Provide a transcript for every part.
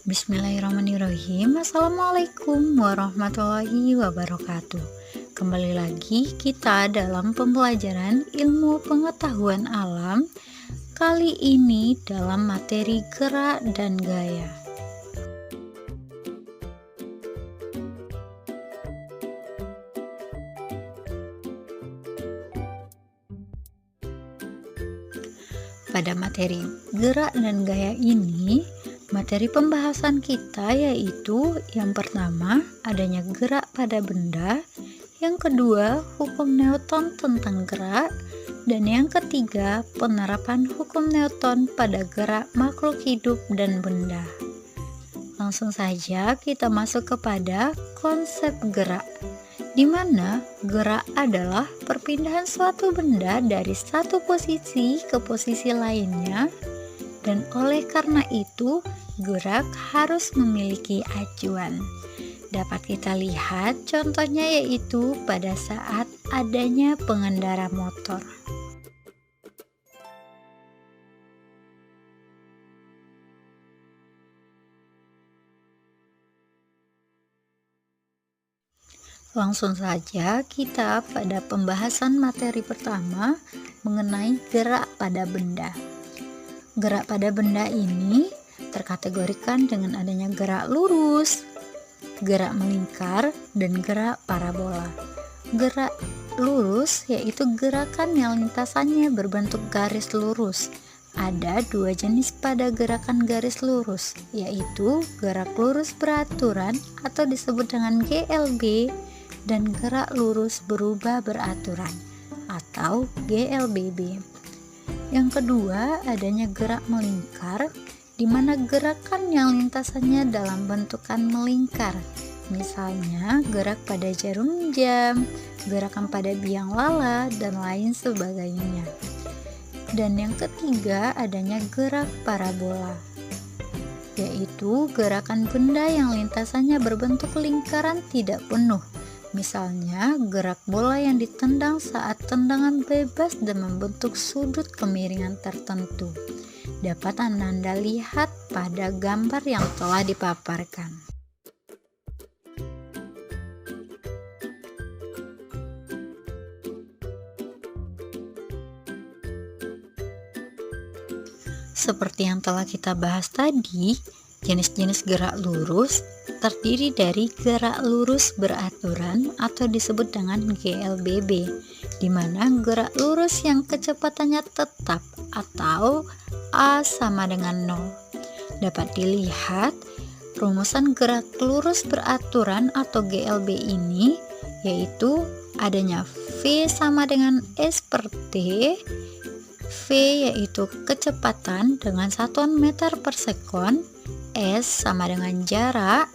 Bismillahirrahmanirrahim. Assalamualaikum warahmatullahi wabarakatuh. Kembali lagi kita dalam pembelajaran ilmu pengetahuan alam. Kali ini dalam materi gerak dan gaya. Pada materi gerak dan gaya ini, materi pembahasan kita yaitu yang pertama adanya gerak pada benda, yang kedua hukum Newton tentang gerak, dan yang ketiga penerapan hukum Newton pada gerak makhluk hidup dan benda. Langsung saja kita masuk kepada konsep gerak, di mana gerak adalah perpindahan suatu benda dari satu posisi ke posisi lainnya, dan oleh karena itu gerak harus memiliki acuan. Dapat kita lihat contohnya yaitu pada saat adanya pengendara motor. Langsung saja kita pada pembahasan materi pertama mengenai gerak pada benda. Gerak pada benda ini terkategorikan dengan adanya gerak lurus, gerak melingkar, dan gerak parabola. Gerak lurus yaitu gerakan yang lintasannya berbentuk garis lurus. Ada dua jenis pada gerakan garis lurus, yaitu gerak lurus beraturan atau disebut dengan GLB, dan gerak lurus berubah beraturan atau GLBB. Yang kedua adanya gerak melingkar, di mana gerakan yang lintasannya dalam bentukan melingkar, misalnya gerak pada jarum jam, gerakan pada biang lala, dan lain sebagainya. Dan yang ketiga adanya gerak parabola, yaitu gerakan benda yang lintasannya berbentuk lingkaran tidak penuh, misalnya gerak bola yang ditendang saat tendangan bebas dan membentuk sudut kemiringan tertentu. Dapat Anda lihat pada gambar yang telah dipaparkan. Seperti yang telah kita bahas tadi, jenis-jenis gerak lurus terdiri dari gerak lurus beraturan atau disebut dengan GLBB, di mana gerak lurus yang kecepatannya tetap atau A sama dengan 0. Dapat dilihat rumusan gerak lurus beraturan atau GLB ini, yaitu adanya V sama dengan S per T. V yaitu kecepatan dengan satuan meter per sekon, S sama dengan jarak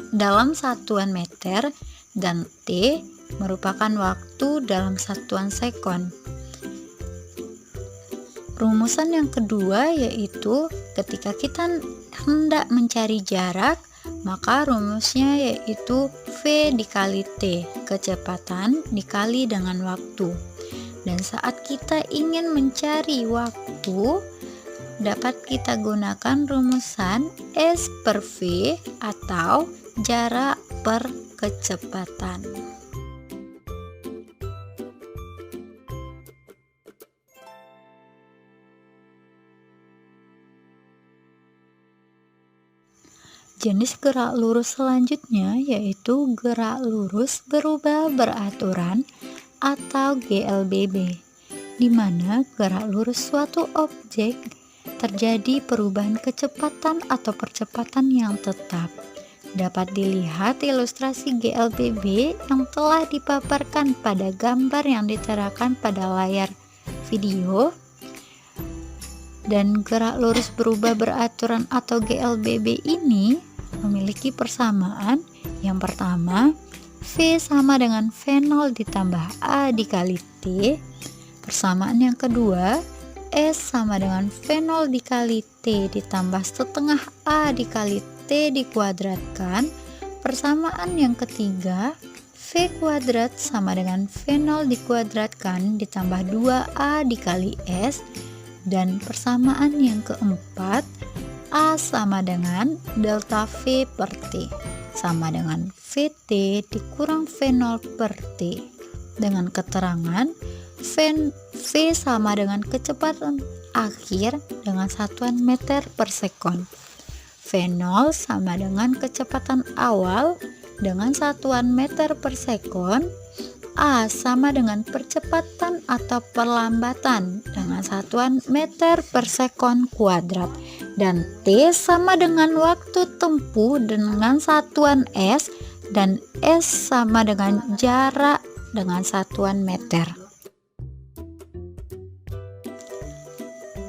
dalam satuan meter, dan T merupakan waktu dalam satuan sekon. Rumusan yang kedua yaitu ketika kita hendak mencari jarak, maka rumusnya yaitu V dikali T, kecepatan dikali dengan waktu. Dan saat kita ingin mencari waktu, dapat kita gunakan rumusan S per V atau jarak per kecepatan. Jenis gerak lurus selanjutnya yaitu gerak lurus berubah beraturan atau GLBB, di mana gerak lurus suatu objek terjadi perubahan kecepatan atau percepatan yang tetap. Dapat dilihat ilustrasi GLBB yang telah dipaparkan pada gambar yang diterakan pada layar video. Dan gerak lurus berubah beraturan atau GLBB ini memiliki persamaan. Yang pertama, V sama dengan V0 ditambah A dikali T. Persamaan yang kedua, S sama dengan V0 dikali T ditambah setengah A dikali T dikuadratkan. Persamaan yang ketiga, V kuadrat sama dengan V0 dikuadratkan ditambah 2A dikali S. Dan persamaan yang keempat, A sama dengan delta V per T, sama dengan VT dikurang V0 per T, dengan keterangan V sama dengan kecepatan akhir dengan satuan meter per sekon. V0 sama dengan kecepatan awal dengan satuan meter per sekon. A sama dengan percepatan atau perlambatan dengan satuan meter per sekon kuadrat, dan T sama dengan waktu tempuh dengan satuan S, dan S sama dengan jarak dengan satuan meter.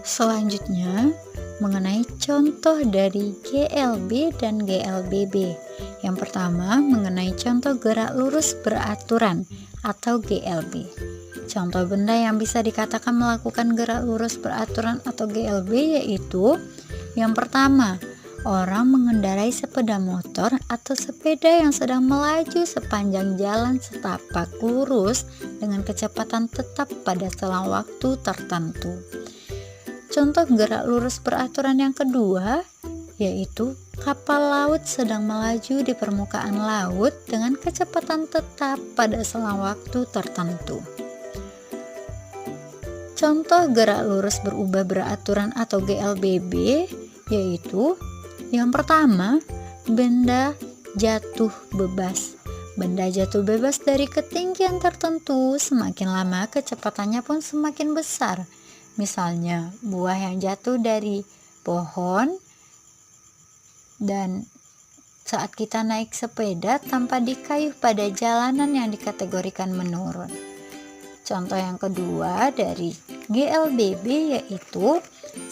Selanjutnya, mengenai contoh dari GLB dan GLBB. Yang pertama, mengenai contoh gerak lurus beraturan atau GLB. Contoh benda yang bisa dikatakan melakukan gerak lurus beraturan atau GLB yaitu yang pertama, orang mengendarai sepeda motor atau sepeda yang sedang melaju sepanjang jalan setapak lurus dengan kecepatan tetap pada selang waktu tertentu. Contoh gerak lurus beraturan yang kedua yaitu kapal laut sedang melaju di permukaan laut dengan kecepatan tetap pada selang waktu tertentu. Contoh gerak lurus berubah beraturan atau GLBB yaitu yang pertama, benda jatuh bebas. Benda jatuh bebas dari ketinggian tertentu, semakin lama kecepatannya pun semakin besar. Misalnya, buah yang jatuh dari pohon dan saat kita naik sepeda tanpa dikayuh pada jalanan yang dikategorikan menurun. Contoh yang kedua dari GLBB yaitu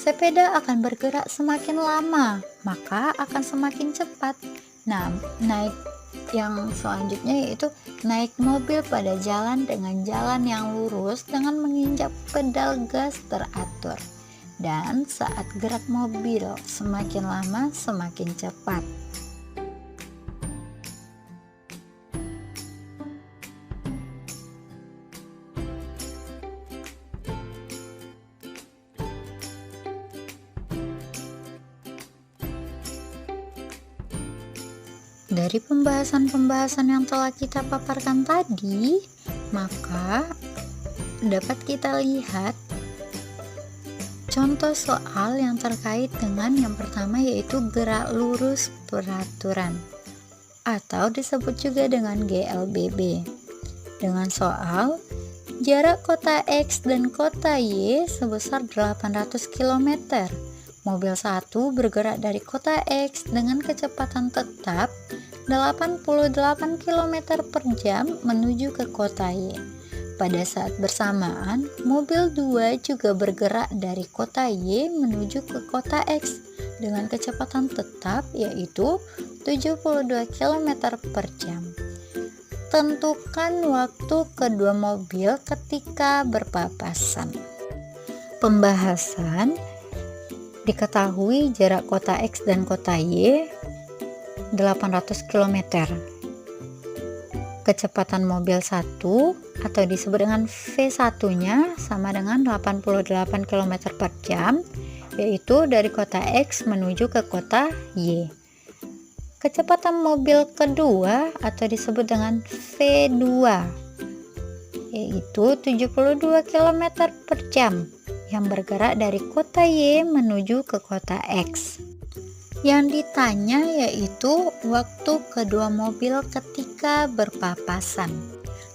sepeda akan bergerak semakin lama, maka akan semakin cepat. Nah, naik yang selanjutnya yaitu naik mobil pada jalan dengan jalan yang lurus dengan menginjak pedal gas teratur. Dan saat gerak mobil semakin lama semakin cepat. Dari pembahasan-pembahasan yang telah kita paparkan tadi, maka dapat kita lihat contoh soal yang terkait dengan yang pertama yaitu gerak lurus beraturan atau disebut juga dengan GLBB. Dengan soal jarak kota X dan kota Y sebesar 800 km. Mobil 1 bergerak dari kota X dengan kecepatan tetap 88 km per jam menuju ke kota Y. Pada saat bersamaan, mobil 2 juga bergerak dari kota Y menuju ke kota X dengan kecepatan tetap yaitu 72 km per jam. Tentukan waktu kedua mobil ketika berpapasan. Pembahasan: diketahui jarak kota X dan kota Y 800 km. Kecepatan mobil 1 atau disebut dengan V1-nya sama dengan 88 km per jam, yaitu dari kota X menuju ke kota Y. Kecepatan mobil kedua atau disebut dengan V2 yaitu 72 km per jam yang bergerak dari kota Y menuju ke kota X. Yang ditanya yaitu waktu kedua mobil ketika berpapasan.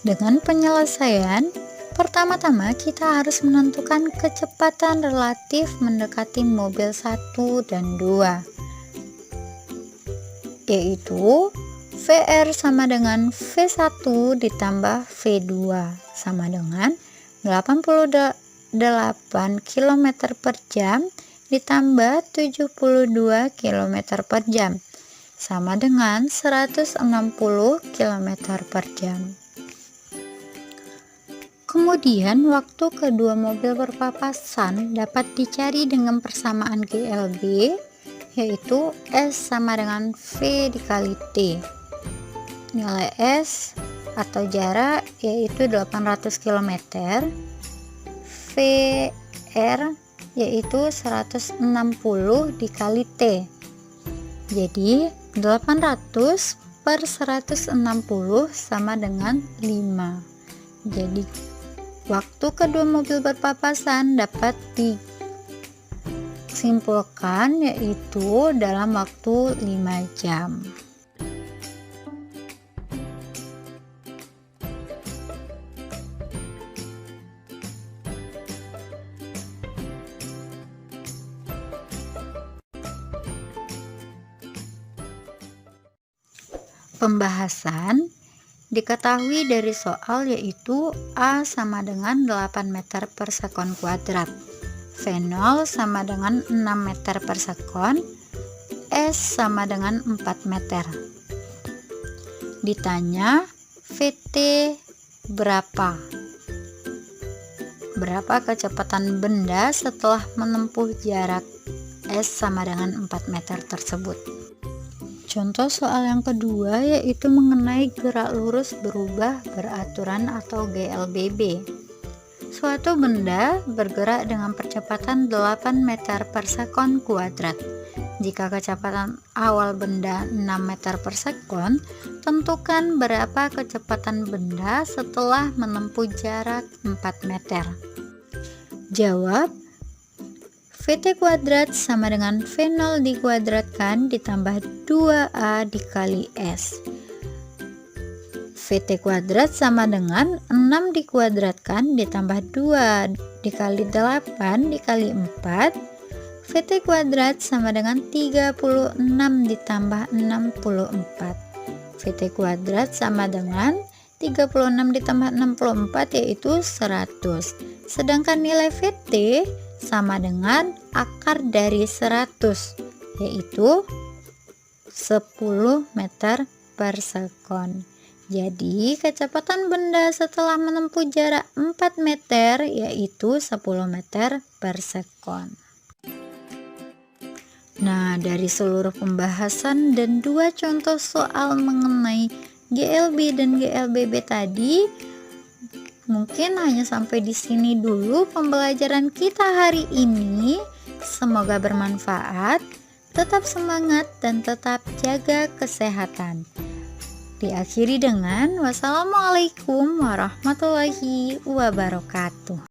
Dengan penyelesaian, pertama-tama kita harus menentukan kecepatan relatif mendekati mobil 1 dan 2, yaitu VR sama dengan V1 ditambah V2 sama dengan 88 km per jam ditambah 72 km per jam sama dengan 160 km per jam. Kemudian waktu kedua mobil berpapasan dapat dicari dengan persamaan GLB yaitu S sama dengan V dikali T. Nilai S atau jarak yaitu 800 km, VR yaitu 160 dikali T. Jadi 800 per 160 sama dengan 5. Jadi waktu kedua mobil berpapasan dapat disimpulkan yaitu dalam waktu 5 jam. Pembahasan diketahui dari soal yaitu A sama dengan 8 meter per sekon kuadrat, V0 sama dengan 6 meter per sekon, S sama dengan 4 meter. Ditanya VT berapa? Berapa kecepatan benda setelah menempuh jarak S sama dengan 4 meter tersebut? Contoh soal yang kedua yaitu mengenai gerak lurus berubah beraturan atau GLBB. Suatu benda bergerak dengan percepatan 8 meter per sekon kuadrat. Jika kecepatan awal benda 6 meter per sekon, tentukan berapa kecepatan benda setelah menempuh jarak 4 meter. Jawab, VT kuadrat sama dengan V0 dikuadratkan ditambah 2A dikali S. VT kuadrat sama dengan 6 dikuadratkan ditambah 2 dikali 8 dikali 4. VT kuadrat sama dengan 36 ditambah 64. VT kuadrat sama dengan 36 ditambah 64 yaitu 100. Sedangkan nilai VT sama dengan akar dari 100 yaitu 10 meter per sekon. Jadi kecepatan benda setelah menempuh jarak 4 meter yaitu 10 meter per sekon. Nah, dari seluruh pembahasan dan 2 contoh soal mengenai GLB dan GLBB tadi, mungkin hanya sampai di sini dulu pembelajaran kita hari ini. Semoga bermanfaat. Tetap semangat dan tetap jaga kesehatan. Diakhiri dengan wassalamualaikum warahmatullahi wabarakatuh.